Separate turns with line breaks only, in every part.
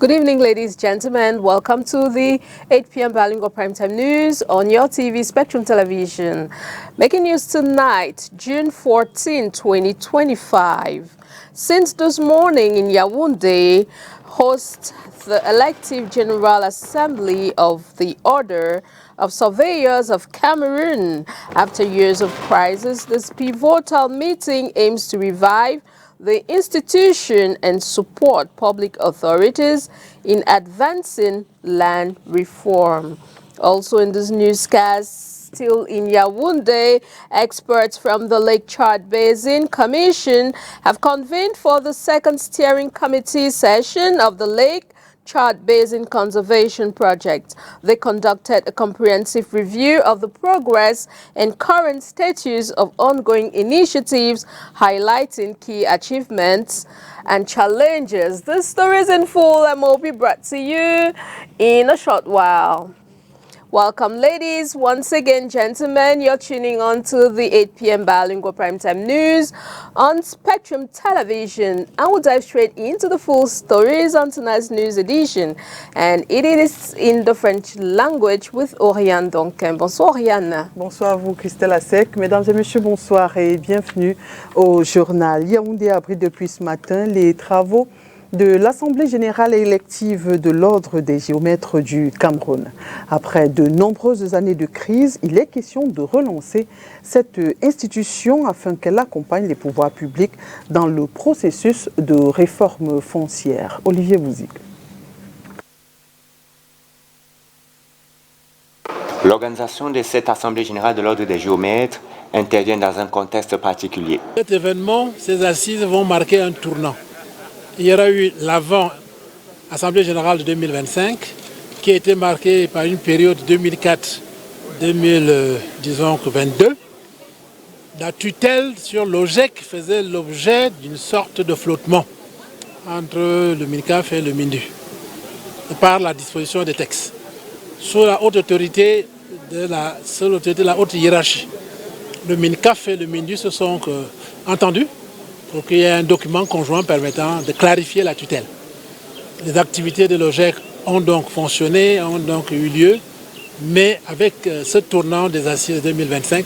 Good evening, ladies and gentlemen. Welcome to the 8 p.m. Bilingual Primetime News on your TV, Spectrum Television. Making news tonight, June 14, 2025. Since this morning in Yaoundé, hosts the elective General Assembly of the Order of Surveyors of Cameroon. After years of crisis, this pivotal meeting aims to revive the institution and support public authorities in advancing land reform. Also in this newscast, still in Yaoundé, experts from the Lake Chad Basin Commission have convened for the second steering committee session of the Lake Chad Basin Conservation Project. They conducted a comprehensive review of the progress and current status of ongoing initiatives, highlighting key achievements and challenges. This story is in full and will be brought to you in a short while. Welcome, ladies. Once again, gentlemen, you're tuning on to the 8 p.m. Bilingual Primetime News on Spectrum Television. I will dive straight into the full stories on tonight's news edition. And it is in the French language with Oriane Donkin. Bonsoir, Oriane.
Bonsoir à vous, Christelle Assec. Mesdames et messieurs, bonsoir et bienvenue au journal. Yaoundé abrite depuis ce matin les travaux de l'Assemblée générale élective de l'Ordre des géomètres du Cameroun. Après de nombreuses années de crise, il est question de relancer cette institution afin qu'elle accompagne les pouvoirs publics dans le processus de réforme foncière. Olivier Bouzik.
L'organisation de cette Assemblée générale de l'Ordre des géomètres intervient dans un contexte particulier.
Cet événement, ces assises vont marquer un tournant. Il y aura eu l'avant-Assemblée générale de 2025 qui a été marquée par une période 2004-2022. La tutelle sur l'OGEC faisait l'objet d'une sorte de flottement entre le MINCAF et le MINDU par la disposition des textes. Sous la haute autorité de la haute hiérarchie, le MINCAF et le MINDU se sont entendus pour qu'il y ait un document conjoint permettant de clarifier la tutelle. Les activités de l'OGEC ont donc fonctionné, ont donc eu lieu, mais avec ce tournant des assises 2025,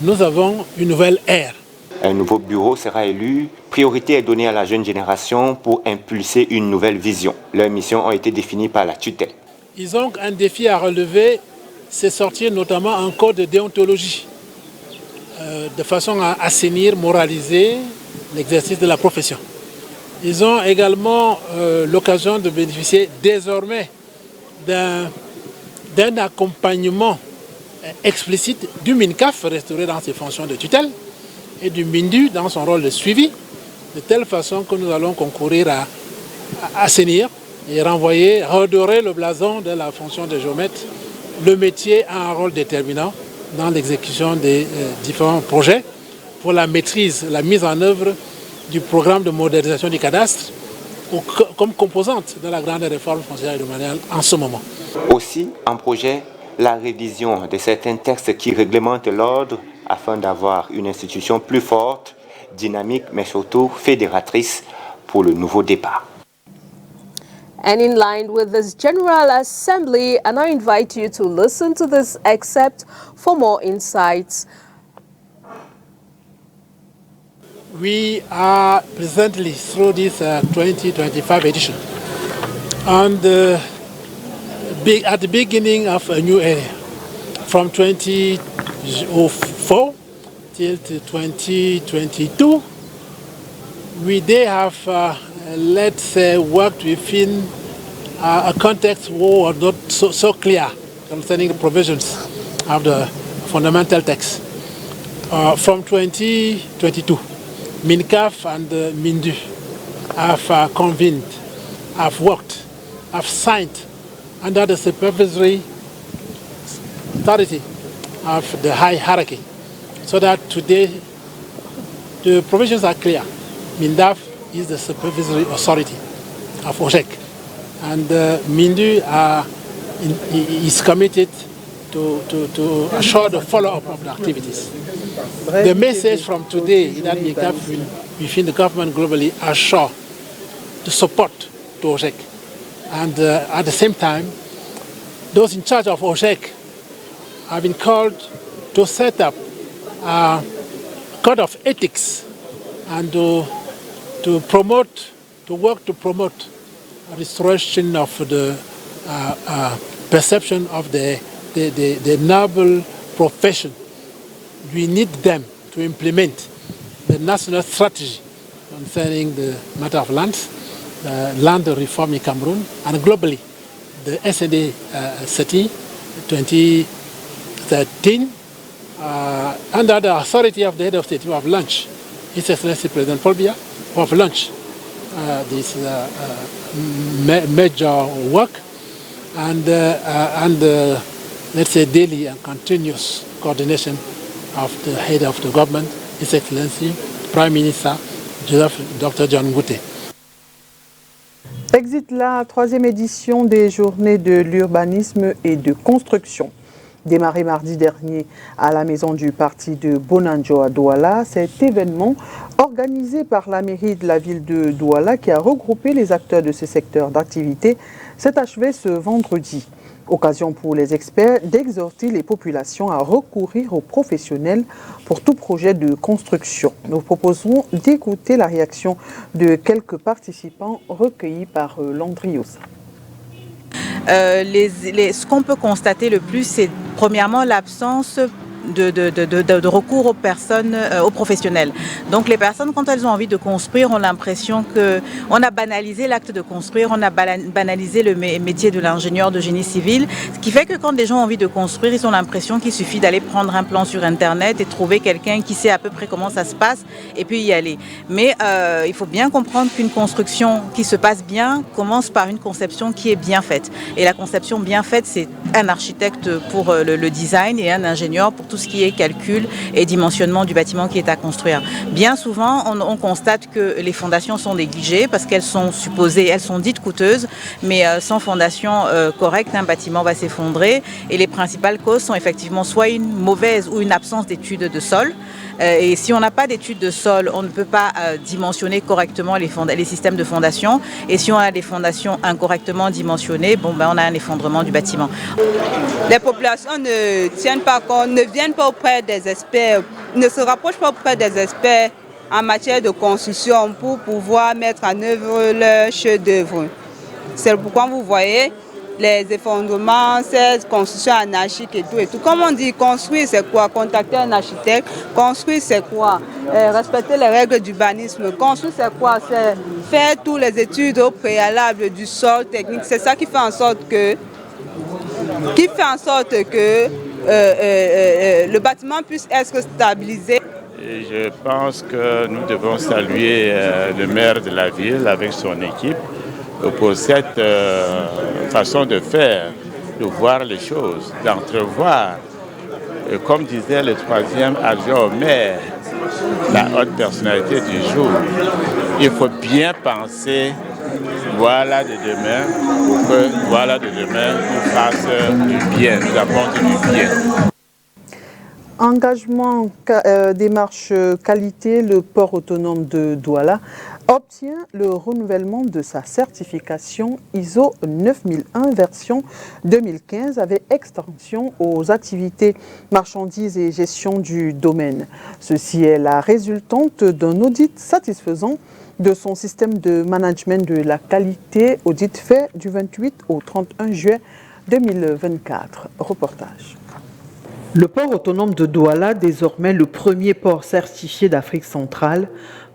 nous avons une nouvelle ère.
Un nouveau bureau sera élu. Priorité est donnée à la jeune génération pour impulser une nouvelle vision. Leurs missions ont été définies par la tutelle.
Ils ont un défi à relever, c'est sortir notamment un code de déontologie, de façon à assainir, moraliser l'exercice de la profession. Ils ont également l'occasion de bénéficier désormais d'un accompagnement explicite du MINCAF restauré dans ses fonctions de tutelle et du MINDU dans son rôle de suivi, de telle façon que nous allons concourir à assainir et redorer le blason de la fonction de géomètre. Le métier a un rôle déterminant dans l'exécution des différents projets pour la maîtrise, la mise en œuvre du programme de modernisation du cadastre comme composante de la grande réforme foncière et domaniale en ce moment.
Aussi, en projet, la révision de certains textes qui réglementent l'ordre afin d'avoir une institution plus forte, dynamique, mais surtout fédératrice pour le nouveau départ.
And in line with this General Assembly, and I invite you to listen to this excerpt for more insights.
We are presently through this 2025 edition and at the beginning of a new era. From 2004 till 2022, we have, let's say, worked within a context where was not so clear concerning the provisions of the fundamental text. From 2022, MINCAF and MINDU have convened, have worked, have signed under the supervisory authority of the high hierarchy, so that today the provisions are clear. MINDAF is the supervisory authority of OGEC, and MINDU is committed to assure the follow-up of the activities. The message from today is that MINCAF within the government globally assure the support to OGEC And at the same time, those in charge of OSEC have been called to set up a code of ethics and to work to promote restoration of the perception of the noble profession. We need them to implement the national strategy concerning the matter of lands, land reform in Cameroon, and globally, the SND 2013, under the authority of the head of state, who have launched, His Excellency President Paul Biya, who have launched this major work, and let's say daily and continuous coordination of the head of the government, His Excellency Prime Minister Dr. John Ngouté.
Exit la 3e édition des Journées de l'urbanisme et de construction. Démarré mardi dernier à la maison du parti de Bonanjo à Douala, cet événement organisé par la mairie de la ville de Douala qui a regroupé les acteurs de ce secteur d'activité s'est achevé ce vendredi. Occasion pour les experts d'exhorter les populations à recourir aux professionnels pour tout projet de construction. Nous proposons d'écouter la réaction de quelques participants recueillis par Landriosa.
Ce qu'on peut constater le plus, c'est premièrement l'absence de recours aux personnes, aux professionnels. Donc les personnes, quand elles ont envie de construire, ont l'impression qu'on a banalisé l'acte de construire, on a banalisé le métier de l'ingénieur de génie civil, ce qui fait que quand des gens ont envie de construire, ils ont l'impression qu'il suffit d'aller prendre un plan sur Internet et trouver quelqu'un qui sait à peu près comment ça se passe et puis y aller. Mais il faut bien comprendre qu'une construction qui se passe bien commence par une conception qui est bien faite. Et la conception bien faite, c'est un architecte pour le design et un ingénieur pour tout ce qui est calcul et dimensionnement du bâtiment qui est à construire. Bien souvent, on constate que les fondations sont négligées parce qu'elles sont supposées, elles sont dites coûteuses, mais sans fondation correcte, un bâtiment va s'effondrer. Et les principales causes sont effectivement soit une mauvaise ou une absence d'études de sol. Et si on n'a pas d'études de sol, on ne peut pas dimensionner correctement les systèmes de fondation. Et si on a des fondations incorrectement dimensionnées, on a un effondrement du bâtiment.
Les populations ne tiennent pas compte, ne viennent pas auprès des experts, ne se rapprochent pas auprès des experts en matière de construction pour pouvoir mettre en œuvre leur chef-d'œuvre. C'est pourquoi vous voyez les effondrements, ces constructions anarchiques et tout. Comme on dit, construire c'est quoi? Contacter un architecte. Construire c'est quoi? Respecter les règles d'urbanisme. Construire c'est quoi? C'est faire toutes les études au préalable du sol technique. C'est ça qui fait en sorte que le bâtiment puisse être stabilisé.
Et je pense que nous devons saluer le maire de la ville avec son équipe pour cette façon de faire, de voir les choses, d'entrevoir. Comme disait le 3e adjoint au maire, la haute personnalité du jour, il faut bien penser voilà de demain pour que voilà de demain nous fasse du bien, nous apporte du bien.
Engagement, démarche qualité, le port autonome de Douala obtient le renouvellement de sa certification ISO 9001 version 2015 avec extension aux activités marchandises et gestion du domaine. Ceci est la résultante d'un audit satisfaisant de son système de management de la qualité, audit fait du 28 au 31 juillet 2024. Reportage. Le port autonome de Douala, désormais le premier port certifié d'Afrique centrale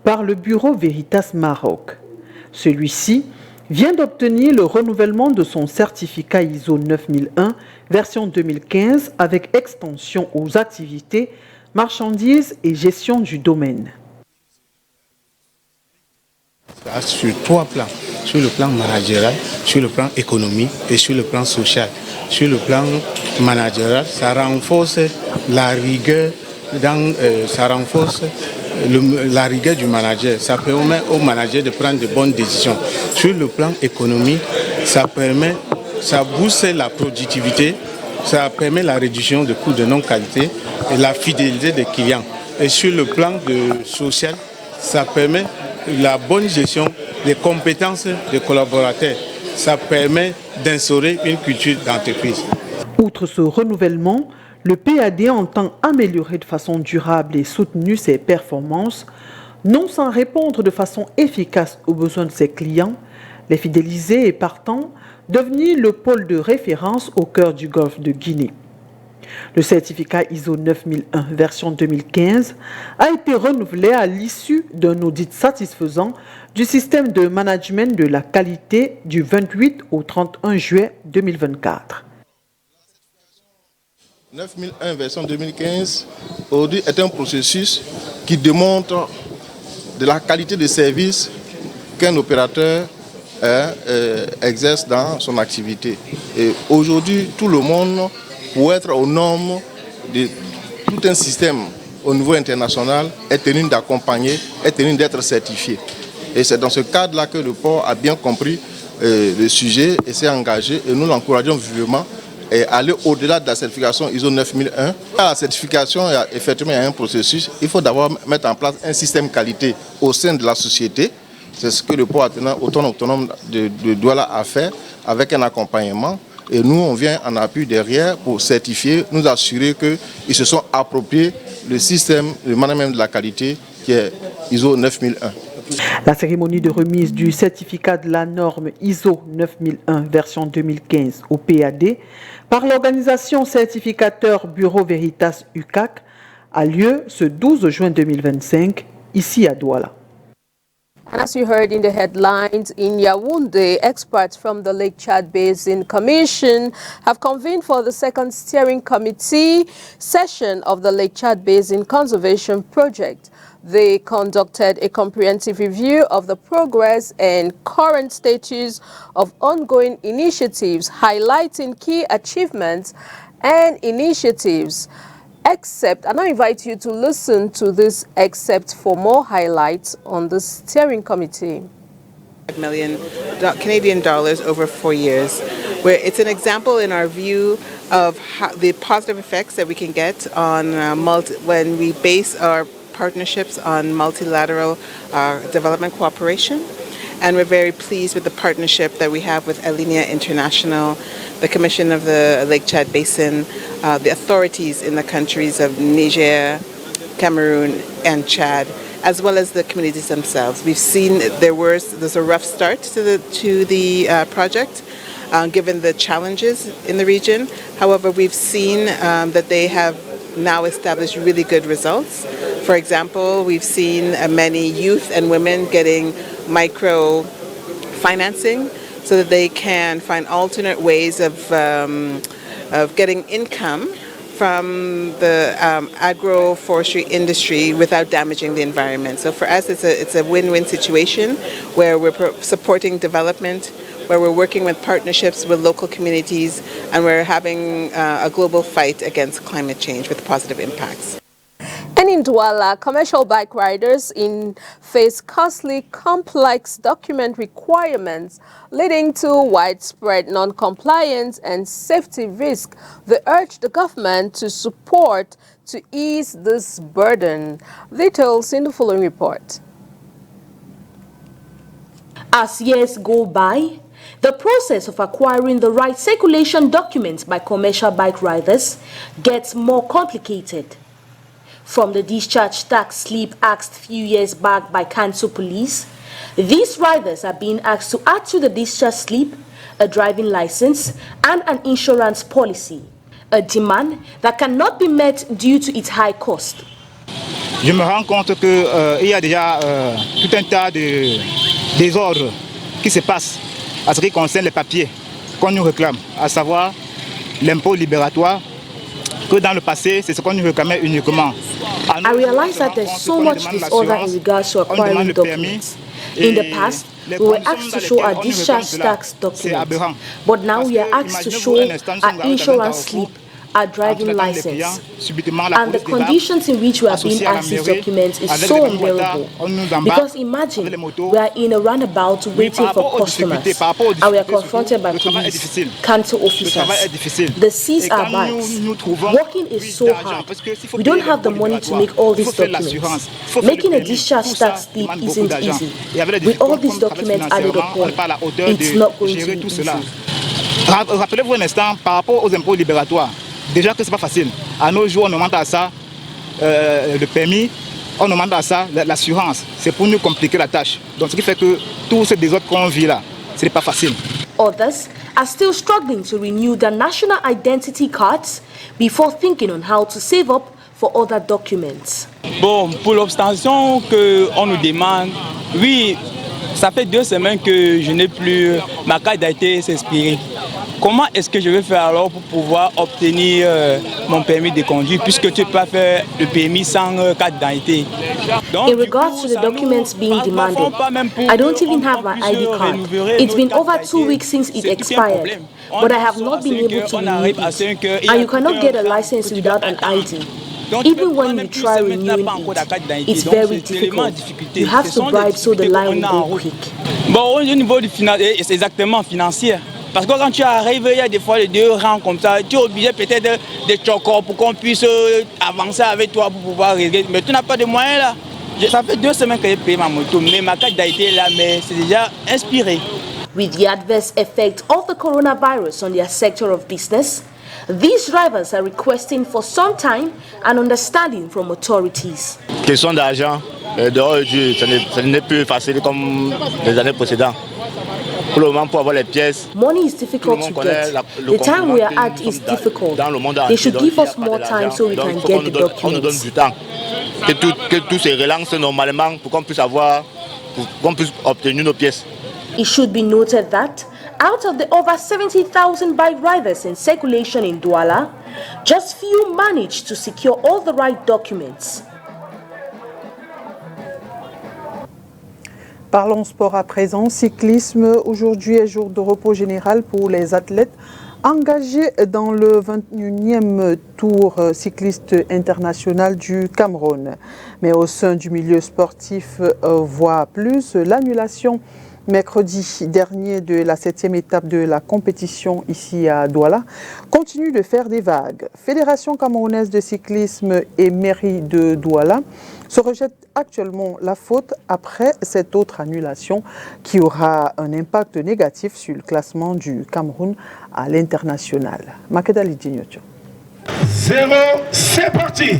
par le bureau Veritas Maroc. Celui-ci vient d'obtenir le renouvellement de son certificat ISO 9001 version 2015 avec extension aux activités, marchandises et gestion du domaine.
Sur 3 plans, sur le plan managérial, sur le plan économique et sur le plan social. Sur le plan managérial, ça renforce la rigueur, la rigueur du manager. Ça permet au manager de prendre de bonnes décisions. Sur le plan économique, ça booste la productivité, ça permet la réduction des coûts de non-qualité et la fidélité des clients. Et sur le plan social, ça permet la bonne gestion des compétences des collaborateurs. ça permet d'instaurer une culture d'entreprise.
Outre ce renouvellement, le PAD entend améliorer de façon durable et soutenue ses performances, non sans répondre de façon efficace aux besoins de ses clients, les fidéliser et partant devenir le pôle de référence au cœur du golfe de Guinée. Le certificat ISO 9001 version 2015 a été renouvelé à l'issue d'un audit satisfaisant du système de management de la qualité du 28 au 31 juillet 2024.
9001 version 2015 aujourd'hui est un processus qui démontre de la qualité de service qu'un opérateur exerce dans son activité. Et aujourd'hui, tout le monde, pour être aux normes de tout un système au niveau international, est tenu d'accompagner, est tenu d'être certifié. Et c'est dans ce cadre-là que le port a bien compris le sujet et s'est engagé. Et nous l'encourageons vivement et aller au-delà de la certification ISO 9001. La certification, effectivement, il y a un processus. Il faut d'abord mettre en place un système qualité au sein de la société. C'est ce que le port autonome de Douala a fait avec un accompagnement. Et nous, on vient en appui derrière pour certifier, nous assurer qu'ils se sont appropriés le système de management de la qualité qui est ISO 9001.
La cérémonie de remise du certificat de la norme ISO 9001 version 2015 au PAD par l'organisation certificateur Bureau Veritas UCAC a lieu ce 12 juin 2025 ici à Douala.
And as you heard in the headlines, in Yaoundé, experts from the Lake Chad Basin Commission have convened for the second steering committee session of the Lake Chad Basin Conservation Project. They conducted a comprehensive review of the progress and current status of ongoing initiatives, highlighting key achievements and initiatives. And I invite you to listen to this excerpt for more highlights on the steering committee.
$5 million Canadian dollars over 4 years, where it's an example in our view of how the positive effects that we can get on when we base our partnerships on multilateral development cooperation. And we're very pleased with the partnership that we have with Alinea International, the Commission of the Lake Chad Basin, the authorities in the countries of Niger, Cameroon, and Chad, as well as the communities themselves. We've seen there's a rough start to the project, given the challenges in the region. However, we've seen that they have now established really good results. For example, we've seen many youth and women getting micro financing so that they can find alternate ways of getting income from the agroforestry industry without damaging the environment. So for us, it's a win-win situation where we're supporting development, where we're working with partnerships with local communities, and we're having a global fight against climate change with positive impacts.
And in Douala, commercial bike riders face costly, complex document requirements leading to widespread non-compliance and safety risk. They urge the government to support to ease this burden. Details in the following report.
As years go by, the process of acquiring the right circulation documents by commercial bike riders gets more complicated. From the discharge tax slip axed few years back by Kansu Police, these riders are being asked to add to the discharge slip a driving license and an insurance policy, a demand that cannot be met due to its high cost.
Je me rends compte qu'il y a déjà tout un tas de désordres qui se passent à ce qui concerne les papiers qu'on nous réclame, à savoir l'impôt libératoire, que dans le passé, c'est ce qu'on nous réclamait uniquement.
I realize that there's so much disorder in regards to acquiring documents. In the past, we were asked to show our discharge tax documents, but now we are asked to show our insurance slip, our driving license. And the conditions in which we are being asked these documents is so unbearable. Because imagine we are in a roundabout waiting for customers and we are confronted by police, council officers. The seats are bikes. Walking is so hard. We don't have the money to make all these documents. Making a discharge tax slip isn't easy. With all these documents added upon, it's not going to be easy.
Rappelez-vous un instant par rapport aux impôts libératoires. Déjà que c'est pas facile. À nos jours, on demande à ça le permis, on demande à ça l'assurance. C'est pour nous compliquer la tâche. Donc ce qui fait que tout ce désordre qu'on vit là, ce n'est pas facile.
Others are still struggling to renew their national identity cards before thinking on how to save up for other documents.
Bon, pour l'obtention qu'on nous demande, oui, ça fait 2 semaines que je n'ai plus ma carte d'identité s'expirer. Comment est-ce que je vais faire alors pour pouvoir obtenir mon permis de conduire puisque tu peux pas faire le permis sans carte d'identité?
In regards to the documents being demanded, I don't even have my ID card. It's been over 2 weeks since it expired, but I have not been able to renew it. And you cannot get a license without an ID. Even when you try renewing it, it's very difficult. You have to bribe so the line will go quick.
Bon, au niveau du c'est exactement financier. Parce que quand tu arrives, il y a des fois les 2 rangs comme ça, tu es obligé peut-être de choquer pour qu'on puisse avancer avec toi pour pouvoir régler. Mais tu n'as pas de moyens là. Ça fait 2 semaines que j'ai payé ma moto, mais ma carte d'identité là, mais c'est déjà inspiré.
With the adverse effect of the coronavirus on their sector of business, these drivers are requesting for some time and understanding from authorities.
Question d'argent, dehors ce n'est plus facile comme les années précédentes. Pour le moment, pour avoir les pièces,
money is difficult to get. The time we are at is difficult. They should give us more time so we can get the documents.
On nous donne du temps. Que tout se relance normalement pour qu'on puisse avoir, pour qu'on puisse obtenir nos pièces.
It should be noted that out of the over 70,000 bike riders in circulation in Douala, just few managed to secure all the right documents.
Parlons sport à présent. Cyclisme, aujourd'hui est jour de repos général pour les athlètes engagés dans le 21e tour cycliste international du Cameroun. Mais au sein du milieu sportif, voire plus, l'annulation mercredi dernier de la 7e étape de la compétition ici à Douala continue de faire des vagues. Fédération camerounaise de cyclisme et mairie de Douala se rejettent actuellement la faute après cette autre annulation qui aura un impact négatif sur le classement du Cameroun à l'international. Makeda Lidinyocho.
0, c'est parti!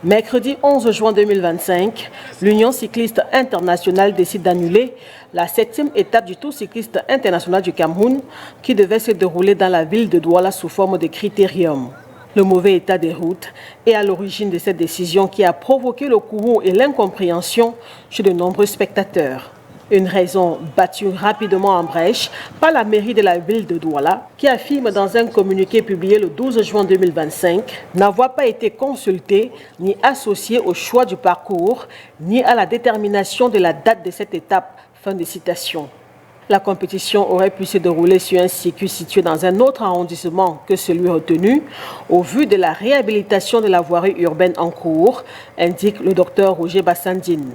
Mercredi 11 juin 2025, l'Union cycliste internationale décide d'annuler la 7e étape du Tour cycliste international du Cameroun qui devait se dérouler dans la ville de Douala sous forme de critérium. Le mauvais état des routes est à l'origine de cette décision qui a provoqué le courroux et l'incompréhension chez de nombreux spectateurs. Une raison battue rapidement en brèche par la mairie de la ville de Douala qui affirme dans un communiqué publié le 12 juin 2025 n'avoir pas été consultée ni associée au choix du parcours ni à la détermination de la date de cette étape. Fin de citation. La compétition aurait pu se dérouler sur un circuit situé dans un autre arrondissement que celui retenu au vu de la réhabilitation de la voirie urbaine en cours, indique le docteur Roger Bassandine.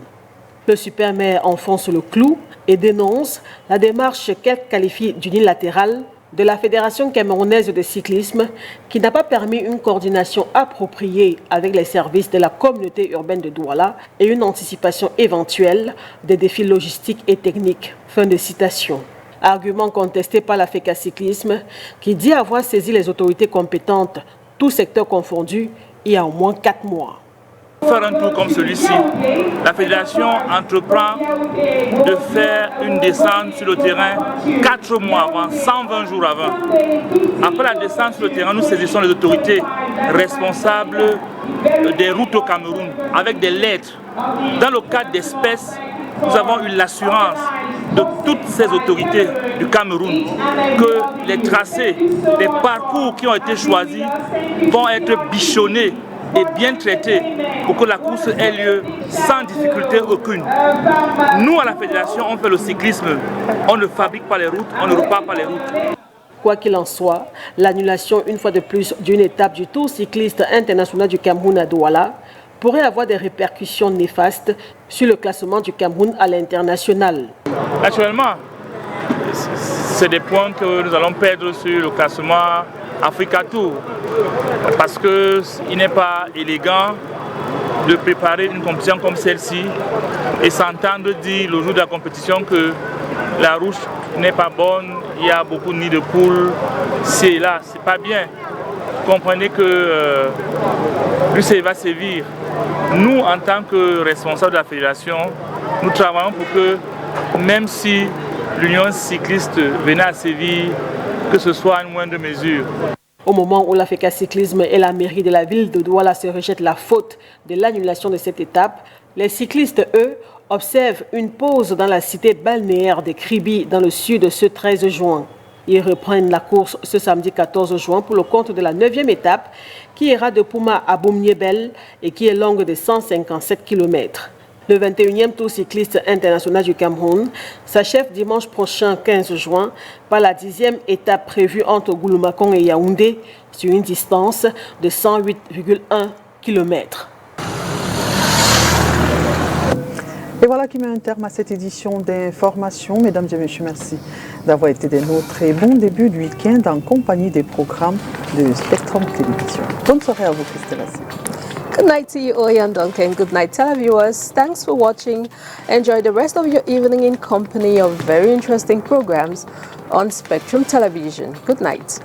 Le super-maire enfonce le clou et dénonce la démarche qu'elle qualifie d'unilatérale de la Fédération camerounaise de cyclisme qui n'a pas permis une coordination appropriée avec les services de la communauté urbaine de Douala et une anticipation éventuelle des défis logistiques et techniques. Fin de citation. Argument contesté par la FECA Cyclisme qui dit avoir saisi les autorités compétentes, tous secteurs confondus, il y a au moins 4 mois.
Faire un tour comme celui-ci, la fédération entreprend de faire une descente sur le terrain 4 mois avant, 120 jours avant. Après la descente sur le terrain, nous saisissons les autorités responsables des routes au Cameroun avec des lettres. Dans le cas d'espèces, nous avons eu l'assurance de toutes ces autorités du Cameroun que les tracés, les parcours qui ont été choisis vont être bichonnés et bien traités pour que la course ait lieu sans difficulté aucune. Nous, à la fédération, on fait le cyclisme. On ne fabrique pas les routes, on ne repart pas les routes.
Quoi qu'il en soit, l'annulation une fois de plus d'une étape du Tour cycliste international du Cameroun à Douala pourrait avoir des répercussions néfastes sur le classement du Cameroun à l'international.
Actuellement, c'est des points que nous allons perdre sur le classement Africa Tour parce qu'il n'est pas élégant de préparer une compétition comme celle-ci et s'entendre dire le jour de la compétition que la route n'est pas bonne, il y a beaucoup de nids de poules, c'est là, c'est pas bien. Comprenez que l'UCI va sévir. Nous, en tant que responsables de la fédération, nous travaillons pour que, même si l'Union cycliste venait à sévir, que ce soit en moindre mesure.
Au moment où l'Africa Cyclisme et la mairie de la ville de Douala se rejettent la faute de l'annulation de cette étape, les cyclistes, eux, observent une pause dans la cité balnéaire de Kribi dans le sud ce 13 juin. Ils reprennent la course ce samedi 14 juin pour le compte de la 9e étape qui ira de Pouma à Boumniebel et qui est longue de 157 km. Le 21e Tour cycliste international du Cameroun s'achève dimanche prochain 15 juin par la 10e étape prévue entre Gouloumakong et Yaoundé sur une distance de 108,1 km.
Et voilà qui met un terme à cette édition d'information. Mesdames et messieurs, merci d'avoir été des nôtres et bon début du week-end en compagnie des programmes de Spectrum Télévision. Bonne soirée à vous, Christelle.
Good night to you, Oyan Duncan. Good night, televiewers. Thanks for watching. Enjoy the rest of your evening in company of very interesting programs on Spectrum Television. Good night.